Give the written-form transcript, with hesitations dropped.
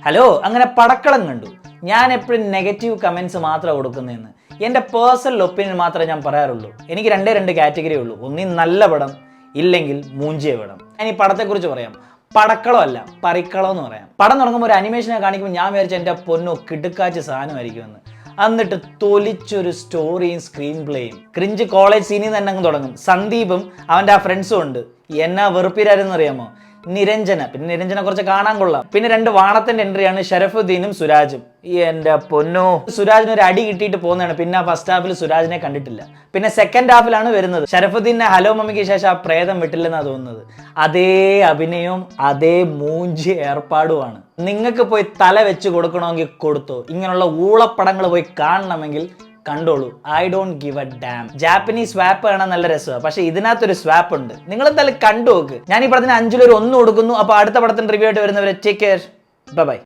Hello, അങ്ങനെ പടക്കളം കണ്ടു. ഞാൻ എപ്പോഴും നെഗറ്റീവ് കമൻസ് മാത്രമേ കൊടുക്കുന്നതെന്ന്. എൻ്റെ പേഴ്സണൽ ഒപ്പീനിയൻ മാത്രമേ ഞാൻ പറയാറുള്ളൂ. എനിക്ക് രണ്ട് കാറ്റഗറി ഉള്ളൂ. ഒന്നി നല്ല പടം, ഇല്ലെങ്കിൽ മൂഞ്ചിയ പടം. ഞാൻ ഈ പടത്തെക്കുറിച്ച് പറയാം. പടക്കളം അല്ല, പരിക്കളം എന്ന് പറയാം. പടം തുടങ്ങുമ്പോൾ ഒരു അനിമേഷനെ കാണിക്കുമ്പോൾ ഞാൻ വിചാരിച്ച എൻ്റെ പൊന്നോ കിടുക്കാച്ച് സാധനമായിരിക്കുമെന്ന്. എന്നിട്ട് തൊലിച്ചൊരു സ്റ്റോറിയും സ്ക്രീൻ പ്ലേയും. ക്രിഞ്ച് കോളേജ് സീനിൽ തന്നെ അങ്ങ് തുടങ്ങും. സന്ദീപും അവൻ്റെ ആ ഫ്രണ്ട്സും ഉണ്ട്. എന്നാ വെറുപ്പിരാരെന്ന് അറിയാമോ? നിരഞ്ജന. പിന്നെ നിരഞ്ജന കുറച്ച് കാണാൻ കൊള്ളാം. പിന്നെ 2 വാണത്തിന്റെ എൻട്രിയാണ് ഷരഫുദ്ദീനും സുരാജും. എന്റെ പൊന്നോ, സുരാജിന് ഒരു അടി കിട്ടിയിട്ട് പോകുന്നതാണ്. പിന്നെ ഫസ്റ്റ് ഹാഫിൽ സുരാജിനെ കണ്ടിട്ടില്ല. പിന്നെ സെക്കൻഡ് ഹാഫിലാണ് വരുന്നത്. ഷരഫുദ്ദീനെ ഹലോ മമ്മിക്ക് ശേഷം ആ പ്രേതം വിട്ടില്ലെന്നാണ് തോന്നുന്നത്. അതേ അഭിനയവും അതേ മൂഞ്ചി ഏർപ്പാടുമാണ്. നിങ്ങൾക്ക് പോയി തല വെച്ച് കൊടുക്കണമെങ്കിൽ കൊടുത്തോ. ഇങ്ങനെയുള്ള ഊളപ്പടങ്ങൾ പോയി കാണണമെങ്കിൽ കണ്ടോളൂ. I don't give A dam. Japanese swap കാണാൻ നല്ല രസമാണ്, പക്ഷെ ഇതിനകത്തൊരു സ്വാപ്പ് ഉണ്ട്. നിങ്ങൾ എന്തായാലും കണ്ടു നോക്ക്. ഞാൻ ഈ പടത്തിന് 5 1 കൊടുക്കുന്നു. അപ്പോൾ അടുത്ത പടത്തിന് റിവ്യൂ ആയിട്ട് വരുന്നവരെ ടേക്ക് കെയർ, ബൈ.